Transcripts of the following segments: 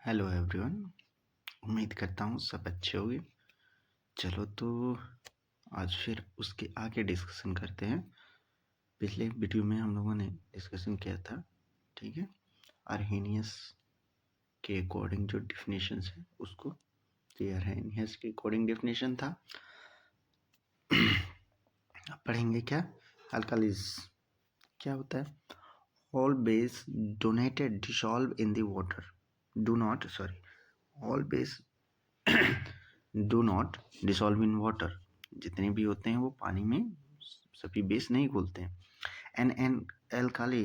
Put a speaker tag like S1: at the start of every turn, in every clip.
S1: Hello everyone. उम्मीद करता हूँ सब अच्छे होंगे। चलो तो आज फिर उसके आगे डिस्कशन करते हैं। पिछले वीडियो में हम लोगों ने डिस्कशन किया था, ठीक है, अर्हेनियस के अकॉर्डिंग जो डेफिनेशन है उसको। तो अर्हेनियस के अकॉर्डिंग डेफिनेशन था। अब पढ़ेंगे क्या, अल्कालीज क्या होता है। All base donated dissolve in the water do not all base do not dissolve in water. जितने भी होते हैं वो पानी में सभी बेस नहीं घुलते हैं। An alkali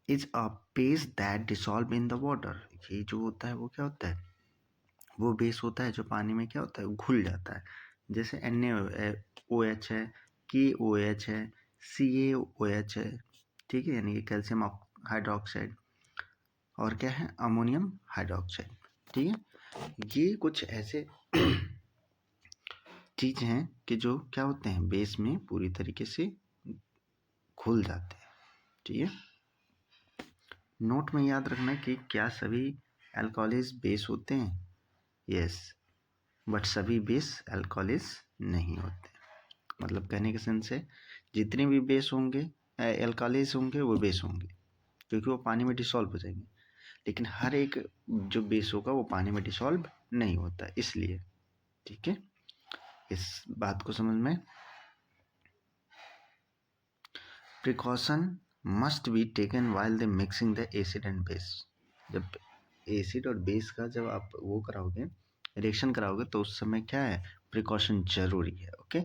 S1: is a base that dissolve in the water. ये जो होता है वो क्या होता है, वो बेस होता है जो पानी में क्या होता है, घुल जाता है। जैसे NaOH है, KOH है, CaOH है, ठीक है, यानी कि कैल्शियम हाइड्रोक्साइड, और क्या है, अमोनियम हाइड्रोक्साइड, ठीक है। ये कुछ ऐसे चीज हैं कि जो क्या होते हैं, बेस में पूरी तरीके से घुल जाते हैं, ठीक है। नोट में याद रखना कि क्या सभी अल्कोहलिस बेस होते हैं, यस, बट सभी बेस अल्कोहलिस नहीं होते। मतलब कहने के सेंस है, जितने भी बेस होंगे अल्कोहलिस होंगे वो बेस होंगे, क्योंकि वो पानी में डिसॉल्व हो जाएंगे। लेकिन हर एक जो बेस होगा वो पानी में डिसॉल्व नहीं होता, इसलिए, ठीक है, इस बात को समझ में। Precaution must be taken while the mixing the acid and base. जब एसिड और बेस का जब आप वो कराओगे, रिएक्शन कराओगे, तो उस समय क्या है, प्रिकॉशन जरूरी है। ओके,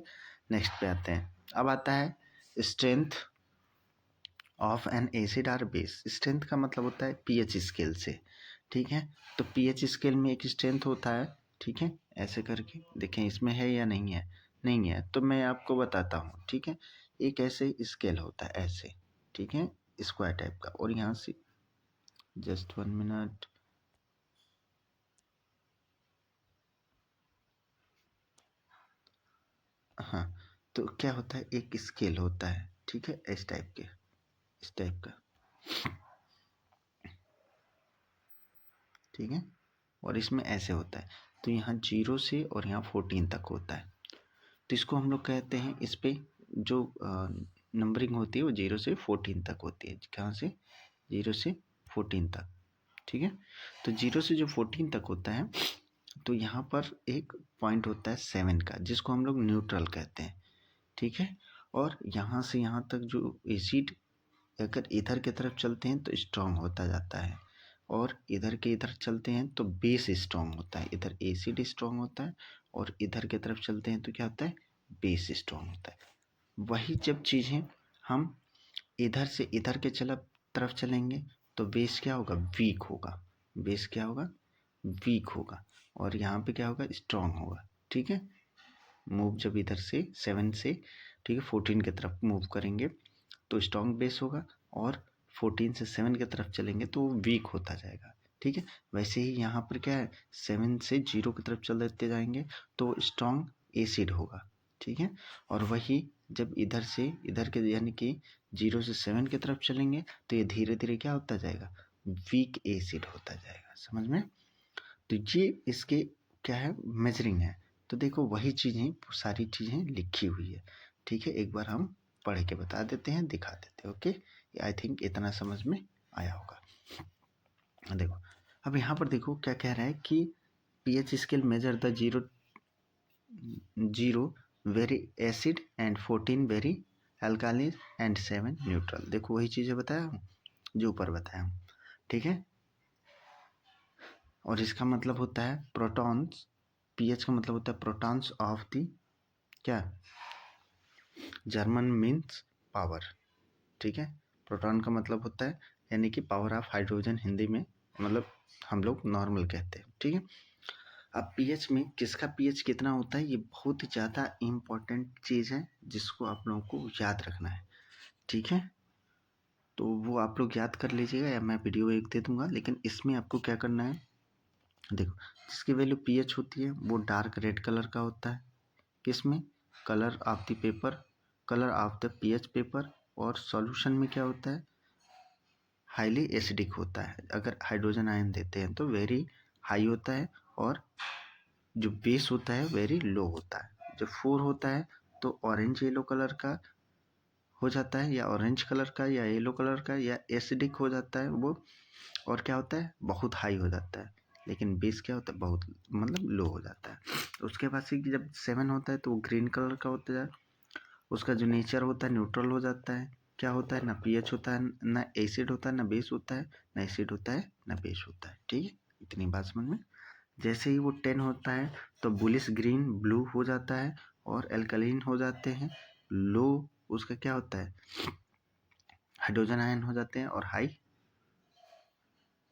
S1: नेक्स्ट पे आते हैं। अब आता है strength of an acid or base. Strength का मतलब होता है पीएच स्केल से, ठीक है। तो पीएच स्केल में एक स्ट्रेंथ होता है, ठीक है, ऐसे करके देखें इसमें है या नहीं है। नहीं है तो मैं आपको बताता हूँ, ठीक है। एक ऐसे स्केल होता है ऐसे, ठीक है, स्क्वायर टाइप का, और यहाँ से जस्ट 1 मिनट, हाँ, तो क्या होता है, एक स्केल होता है, ठीक है, इस टाइप का, ठीक है, और इसमें ऐसे होता है। तो यहाँ 0 से और यहाँ 14 तक होता है। तो इसको हम लोग कहते हैं, इस पे जो नंबरिंग होती है वो 0 से 14 तक होती है। कहाँ से, 0 से 14 तक, ठीक है। तो 0 से जो 14 तक होता है, तो यहाँ पर एक पॉइंट होता है 7 का, जिसको हम लोग न्यूट्रल कहते हैं, ठीक है। और यहाँ से यहाँ तक जो एसिड अगर इधर की तरफ चलते हैं तो स्ट्रॉन्ग होता जाता है, और इधर के इधर चलते हैं तो बेस स्ट्रॉन्ग होता है। इधर एसिड स्ट्रॉन्ग होता है और इधर की तरफ चलते हैं तो क्या होता है, बेस स्ट्रॉन्ग होता है। वही जब चीज़ें हम इधर से इधर के तरफ चलेंगे तो बेस क्या होगा, वीक होगा। बेस क्या होगा, वीक होगा, और यहाँ पे क्या होगा, स्ट्रॉन्ग होगा, ठीक है। मूव जब इधर से 7 से, ठीक है, 14 की तरफ मूव करेंगे तो स्ट्रॉन्ग बेस होगा, और 14 से 7 की तरफ चलेंगे तो वीक होता जाएगा, ठीक है। वैसे ही यहाँ पर क्या है, 7 से 0 की तरफ चलते जाएंगे तो स्ट्रॉन्ग एसिड होगा, ठीक है। और वही जब इधर से इधर के यानी कि 0 से 7 की तरफ चलेंगे तो ये धीरे धीरे क्या होता जाएगा, वीक एसिड होता जाएगा, समझ में। तो ये इसके क्या है, मेजरिंग है। तो देखो वही चीज़ें, सारी चीज़ें लिखी हुई है, ठीक है। एक बार हम पढ़ के बता देते हैं, दिखा देते हैं, ओके। आई थिंक इतना समझ में आया होगा। देखो अब यहाँ पर देखो क्या कह रहा है कि pH scale measure the 0 very acid and 14 very alkali and 7 neutral. देखो वही चीज़ें बताया हूँ जो ऊपर बताया हूँ, ठीक है। और इसका मतलब होता है प्रोटॉन्स, पीएच का मतलब होता है प्रोटॉन्स ऑफ दी क्या, जर्मन मीन्स पावर, ठीक है। प्रोटॉन का मतलब होता है यानी कि पावर ऑफ हाइड्रोजन, हिंदी में मतलब हम लोग नॉर्मल कहते हैं, ठीक है। अब पीएच में किसका पीएच कितना होता है, ये बहुत ही ज़्यादा इम्पोर्टेंट चीज़ है जिसको आप लोगों को याद रखना है, ठीक है। तो वो आप लोग याद कर लीजिएगा या मैं वीडियो एक दे दूंगा, लेकिन इसमें आपको क्या करना है, देखो जिसकी वैल्यू पीएच होती है वो डार्क रेड कलर का होता है, किसमें, colour of the paper, colour of the pH paper. और सॉल्यूशन में क्या होता है, हाईली एसिडिक होता है। अगर हाइड्रोजन आयन देते हैं तो वेरी हाई होता है, और जो बेस होता है वेरी लो होता है। जब 4 होता है तो ऑरेंज येलो कलर का हो जाता है, या ऑरेंज कलर का, या येलो कलर का, या एसिडिक हो जाता है वो, और क्या होता है बहुत हाई हो जाता है। लेकिन बेस क्या होता है बहुत मतलब लो हो जाता है। उसके बाद से जब 7 होता है तो वो ग्रीन कलर का होता है। उसका जो नेचर होता है न्यूट्रल हो जाता है। क्या होता है, ना पीएच होता है, ना एसिड होता है, ना बेस होता है, ना एसिड होता है, ना बेस होता है। ठीक है, इतनी बात समझ में। जैसे ही वो 10 होता है तो बुलिश ग्रीन ब्लू हो जाता है, और एल्कलीन हो जाते हैं। लो उसका क्या होता है, हाइड्रोजन आयन हो जाते हैं, और हाई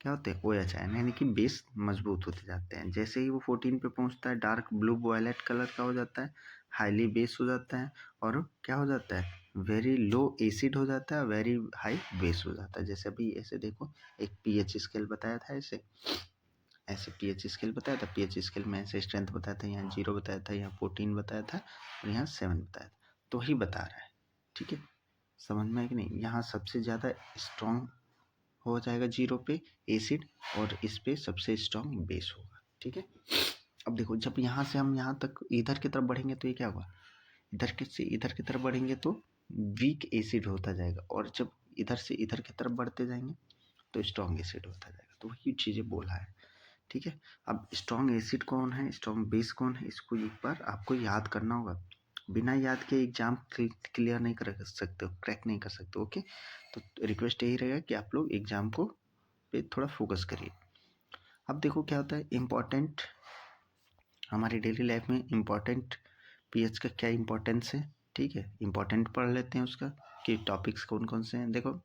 S1: क्या होते हैं, OH आयन, यानी कि बेस मजबूत होते जाते हैं। जैसे ही वो 14 पे पहुंचता है डार्क ब्लू वायलेट कलर का हो जाता है, हाईली बेस हो जाता है, और क्या हो जाता है वेरी लो एसिड हो जाता है, वेरी हाई बेस हो जाता है। जैसे अभी ऐसे देखो, एक पीएच स्केल बताया था, ऐसे पीएच स्केल बताया था। पीएच स्केल में ऐसे स्ट्रेंथ बताया था, यहाँ 0 बताया था, यहाँ 14 बताया था, और यहाँ 7 बताया था। तो ही बता रहा है, ठीक है, समझ में है कि नहीं। यहाँ सबसे ज़्यादा स्ट्रॉन्ग हो जाएगा 0 पे एसिड, और इस पे सबसे स्ट्रॉन्ग बेस होगा। ठीक है, अब देखो जब यहाँ से हम यहाँ तक इधर की तरफ बढ़ेंगे तो ये क्या होगा, इधर से इधर की तरफ बढ़ेंगे तो वीक एसिड होता जाएगा, और जब इधर से इधर की तरफ बढ़ते जाएंगे तो स्ट्रॉन्ग एसिड होता जाएगा। तो वही चीज़ें बोला है। ठीक है, अब स्ट्रॉन्ग एसिड कौन है, स्ट्रॉन्ग बेस कौन है, इसको एक बार आपको याद करना होगा। बिना याद के एग्जाम क्लियर नहीं कर सकते हो, क्रैक नहीं कर सकते। ओके, तो रिक्वेस्ट यही रहेगा कि आप लोग एग्जाम को पे थोड़ा फोकस करिए। अब देखो क्या होता है इम्पॉर्टेंट, हमारी डेली लाइफ में इम्पॉर्टेंट पीएच का क्या इम्पोर्टेंस है। ठीक है, इम्पॉर्टेंट पढ़ लेते हैं उसका कि टॉपिक्स कौन कौन से हैं। देखो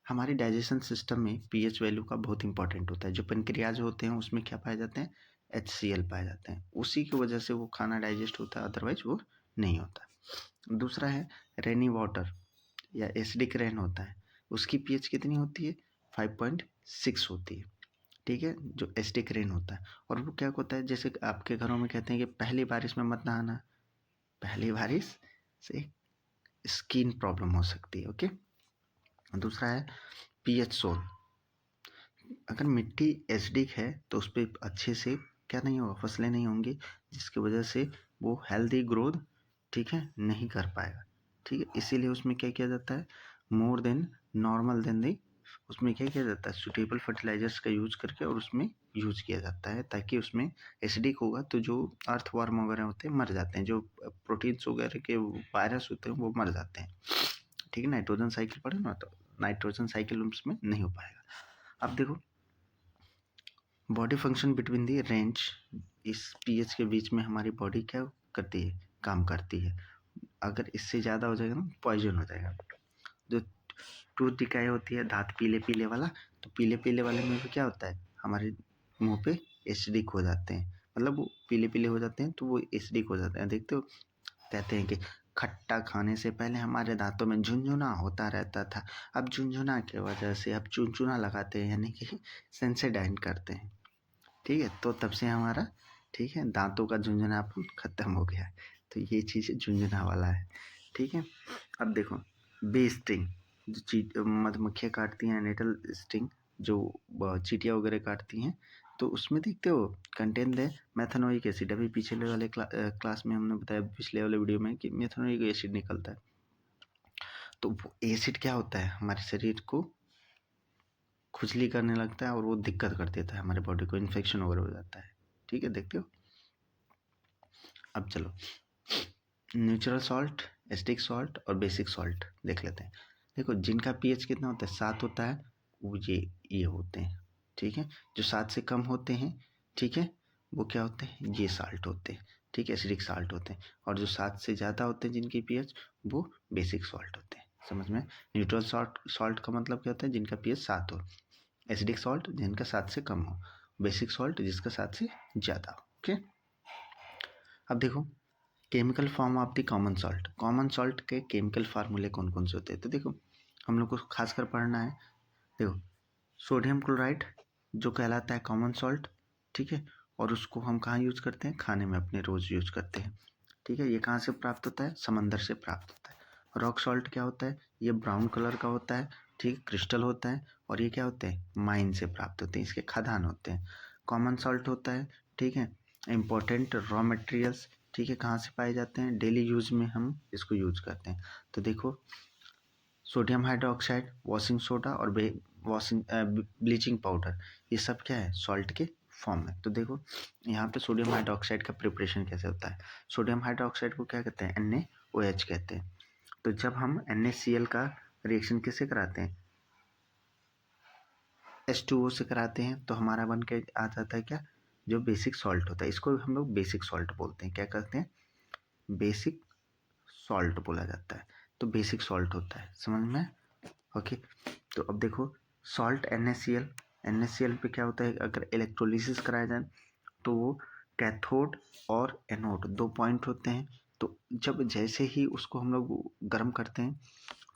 S1: हमारी डाइजेशन सिस्टम में पीएच वैल्यू का बहुत इंपॉर्टेंट होता है। जो पेनक्रियाज होते हैं उसमें क्या पाए जाते हैं, HCl पाए जाते हैं, उसी की वजह से वो खाना डाइजेस्ट होता है, अदरवाइज वो नहीं होता। दूसरा है रेनी वाटर या एसिडिक रेन होता है, उसकी पीएच कितनी होती है, 5.6 होती है। ठीक है, जो एसिडिक रेन होता है। और वो क्या होता है, जैसे आपके घरों में कहते हैं कि पहली बारिश में मत नहाना, पहली बारिश से स्किन प्रॉब्लम हो सकती है। ओके, दूसरा है पीएच सोल। अगर मिट्टी एसिडिक है तो उस पर अच्छे से क्या नहीं होगा, फसलें नहीं होंगी, जिसकी वजह से वो हेल्दी ग्रोथ ठीक है नहीं कर पाएगा। ठीक है, इसीलिए उसमें क्या किया जाता है, मोर देन नॉर्मल देन दी, उसमें क्या किया जाता है सुटेबल फर्टिलाइजर्स का यूज करके, और उसमें यूज किया जाता है ताकि उसमें एसिडिक होगा तो जो अर्थवर्म वगैरह होते हैं मर जाते हैं, जो प्रोटीन्स वगैरह के वायरस होते हैं वो मर जाते हैं। ठीक है, नाइट्रोजन साइकिल पढ़े ना, तो नाइट्रोजन साइकिल उसमें नहीं हो पाएगा। अब देखो body function between the range, इस पीएच के बीच में हमारी बॉडी क्या करती है, काम करती है। अगर इससे ज़्यादा हो जाएगा ना पॉइजन हो जाएगा। जो टूथ डिकाई होती है, दांत पीले पीले वाला, तो पीले पीले वाले में भी क्या होता है, हमारे मुंह पे एसिडिक हो जाते हैं, मतलब वो पीले पीले हो जाते हैं तो वो एसिडिक हो जाते हैं। देखते हो कहते हैं कि खट्टा खाने से पहले हमारे दांतों में झुनझुना होता रहता था, अब झुनझुना की वजह से अब चुनचुना लगाते हैं, यानी कि सेंसोडाइन करते हैं। ठीक है, तो तब से हमारा ठीक है दांतों का झुंझुनापन खत्म हो गया है। तो ये चीज़ झुंझुना वाला है। ठीक है, अब देखो बी स्टिंग, जो मधुमक्खियाँ काटती हैं, नेटल स्टिंग जो चींटियाँ वगैरह काटती हैं, तो उसमें देखते हो कंटेन दे मेथनोइक एसिड। अभी पिछले वाले क्लास में हमने बताया, पिछले वाले वीडियो में, कि मेथनोइक एसिड निकलता है। तो वो एसिड क्या होता है, हमारे शरीर को खुजली करने लगता है, और वो दिक्कत कर देता है हमारे बॉडी को, इन्फेक्शन वगैरह हो जाता है। ठीक है, देखते हो। अब चलो नेचुरल सॉल्ट, एसिडिक सॉल्ट और बेसिक सॉल्ट देख लेते हैं। देखो जिनका पीएच कितना होता है, 7 होता है, वो ये होते हैं। ठीक है, जो 7 से कम होते हैं, ठीक है, वो क्या होते हैं, ये साल्ट होते हैं। ठीक है, एसिडिक साल्ट होते हैं। और जो 7 से ज़्यादा होते हैं जिनकी पीएच, वो बेसिक सॉल्ट होते हैं। समझ में। न्यूट्रल सॉल्ट का मतलब क्या होता है, जिनका पीएच 7 हो। एसिडिक सॉल्ट जिनका 7 से कम हो। बेसिक सॉल्ट जिसका 7 से ज़्यादा हो। ओके, अब देखो chemical form of the common salt. Common salt के केमिकल फार्मूले कौन कौन से होते हैं, तो देखो हम लोग को खासकर पढ़ना है। देखो सोडियम क्लोराइड जो कहलाता है कॉमन सॉल्ट, ठीक है, और उसको हम कहाँ यूज करते हैं, खाने में अपने रोज़ यूज करते हैं। ठीक है, ये कहाँ से प्राप्त होता है, समंदर से प्राप्त होता है। रॉक सॉल्ट क्या होता है, ये ब्राउन कलर का होता है, ठीक, क्रिस्टल होता है, और ये क्या होते हैं, माइन से प्राप्त होते हैं, इसके खदान होते हैं। कॉमन सॉल्ट होता है, ठीक है, इम्पोर्टेंट रॉ मटेरियल्स, ठीक है, कहाँ से पाए जाते हैं, डेली यूज में हम इसको यूज करते हैं। तो देखो सोडियम हाइड्रोक्साइड, वॉशिंग सोडा और ब्लीचिंग पाउडर, ये सब क्या है, सॉल्ट के फॉर्म में। तो देखो यहाँ पे सोडियम हाइड्रोक्साइड का प्रिपरेशन कैसे होता है। सोडियम हाइड्रोक्साइड को क्या कहते हैं, NaOH कहते हैं। तो जब हम NaCl का रिएक्शन किससे कराते हैं, H2O से कराते हैं, तो हमारा बन के आ जाता है क्या, जो बेसिक सॉल्ट होता है, इसको हम लोग बेसिक सॉल्ट बोलते हैं। क्या कहते हैं, बेसिक सॉल्ट बोला जाता है। तो बेसिक सॉल्ट होता है, समझ में, ओके। तो अब देखो सॉल्ट NaCl पे क्या होता है, अगर इलेक्ट्रोलिसिस कराया जाए तो वो कैथोड और एनोड 2 पॉइंट होते हैं। तो जब जैसे ही उसको हम लोग गर्म करते हैं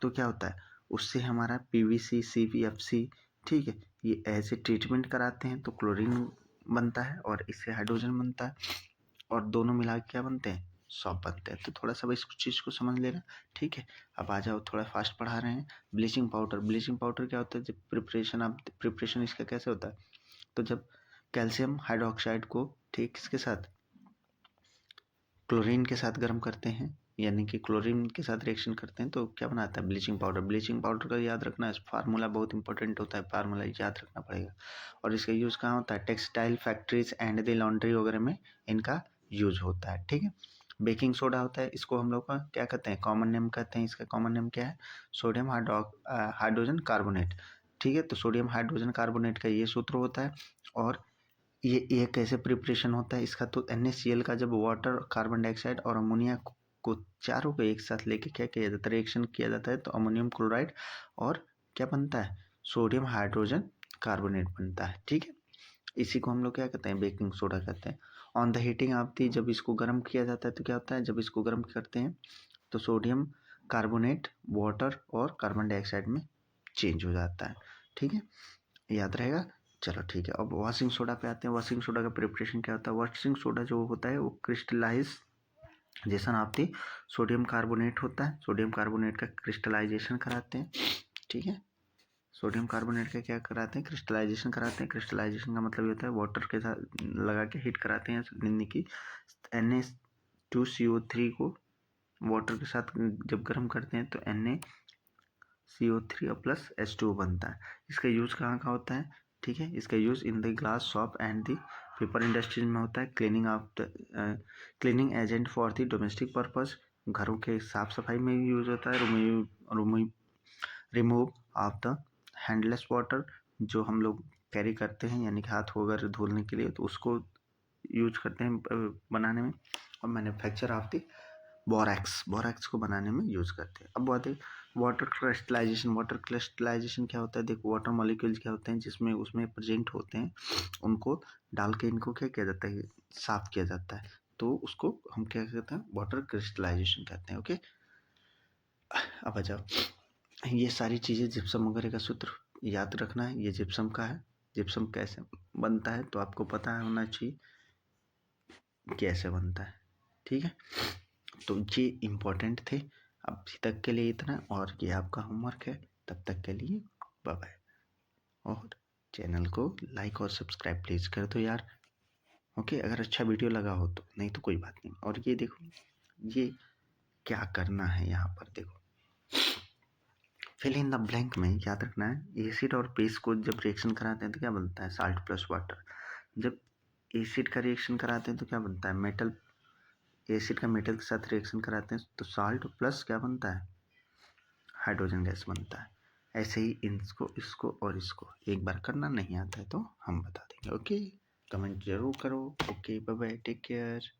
S1: तो क्या होता है, उससे हमारा PVC CVFC, ठीक है, ये ऐसे ट्रीटमेंट कराते हैं तो क्लोरीन बनता है और इससे हाइड्रोजन बनता है, और दोनों मिला के क्या बनते हैं, सॉल्ट बनते हैं। तो थोड़ा सा इस चीज़ को समझ लेना, ठीक है। अब आ जाओ, थोड़ा फास्ट पढ़ा रहे हैं। ब्लीचिंग पाउडर क्या होता है, जब प्रिपरेशन इसका कैसे होता है, तो जब कैल्शियम हाइड्रोक्साइड को, ठीक, इसके साथ क्लोरीन के साथ गर्म करते हैं, यानी कि क्लोरीन के साथ रिएक्शन करते हैं, तो क्या बनाता है, ब्लीचिंग पाउडर का याद रखना है, फार्मूला बहुत इंपॉर्टेंट होता है, फार्मूला याद रखना पड़ेगा। और इसका यूज़ कहाँ होता है, textile factories and the laundry वगैरह में इनका यूज होता है, ठीक है। बेकिंग सोडा होता है, इसको हम लोग का क्या कहते हैं, कॉमन नेम कहते हैं। इसका कॉमन नेम क्या है, सोडियम हाइड्रोजन कार्बोनेट, ठीक है। तो सोडियम हाइड्रोजन कार्बोनेट का ये सूत्र होता है। और ये कैसे प्रिपरेशन होता है इसका, तो NaCl का जब वाटर, कार्बन डाइऑक्साइड और अमोनिया को चारों को एक साथ लेके क्या किया जाता है, रिएक्शन किया जाता है, तो अमोनियम क्लोराइड और क्या बनता है, सोडियम हाइड्रोजन कार्बोनेट बनता है, ठीक है। इसी को हम लोग क्या कहते हैं, बेकिंग सोडा कहते हैं। On the heating of the, जब इसको गर्म किया जाता है तो क्या होता है, जब इसको गर्म करते हैं तो सोडियम कार्बोनेट वाटर और कार्बन डाइऑक्साइड में चेंज हो जाता है, ठीक है, याद रहेगा। चलो ठीक है, अब वॉशिंग सोडा पे आते हैं। वॉशिंग सोडा का प्रिपरेशन क्या होता है, वॉशिंग सोडा जो होता है वो crystallization of the sodium carbonate होता है। सोडियम कार्बोनेट का क्रिस्टलाइजेशन कराते हैं, ठीक है। सोडियम कार्बोनेट का क्या कराते हैं, क्रिस्टलाइजेशन कराते हैं। क्रिस्टलाइजेशन का मतलब ये होता है वाटर के साथ लगा के हीट कराते हैं, यानी कि Na2CO3 को वाटर के साथ जब गर्म करते हैं तो NaCO3 प्लस H2O बनता है। इसका यूज़ कहाँ का होता है, ठीक है, इसका use in the glass shop and the paper industries में होता है। Cleaning agent for the domestic purpose, घरों के साफ सफाई में भी यूज़ होता है। Remove of the handless water, जो हम लोग कैरी करते हैं, यानी कि हाथ वगैरह धोने के लिए, तो उसको यूज करते हैं बनाने में। और मैन्युफैक्चर ऑफ द बोरैक्स को बनाने में यूज़ करते हैं। अब बात है वाटर क्रिस्टलाइजेशन क्या होता है, देखो वाटर मॉलिक्यूल्स क्या होते हैं जिसमें उसमें प्रेजेंट होते हैं, उनको डाल के इनको क्या किया जाता है, साफ किया जाता है, तो उसको हम क्या कहते हैं, वाटर क्रिस्टलाइजेशन कहते हैं, ओके। अब आ जाओ, ये सारी चीज़ें जिप्सम वगैरह का सूत्र याद रखना है। ये जिप्सम का है, जिप्सम कैसे बनता है तो आपको पता होना चाहिए कैसे बनता है, ठीक है। तो ये इम्पोर्टेंट थे। अभी तक के लिए इतना, और ये आपका होमवर्क है। तब तक के लिए बाय बाय, और चैनल को लाइक और सब्सक्राइब प्लीज़ कर दो यार, ओके, अगर अच्छा वीडियो लगा हो तो, नहीं तो कोई बात नहीं। और ये देखो, ये क्या करना है यहाँ पर, देखो फिल इन द ब्लैंक में याद रखना है, एसिड और बेस को जब रिएक्शन कराते हैं तो क्या बनता है, साल्ट प्लस वाटर। जब एसिड का रिएक्शन कराते हैं तो क्या बनता है, मेटल, एसिड का मेटल के साथ रिएक्शन कराते हैं तो साल्ट प्लस क्या बनता है, हाइड्रोजन गैस बनता है। ऐसे ही इसको और इसको एक बार करना नहीं आता है तो हम बता देंगे, ओके। कमेंट जरूर करो, okay, bye bye, take care.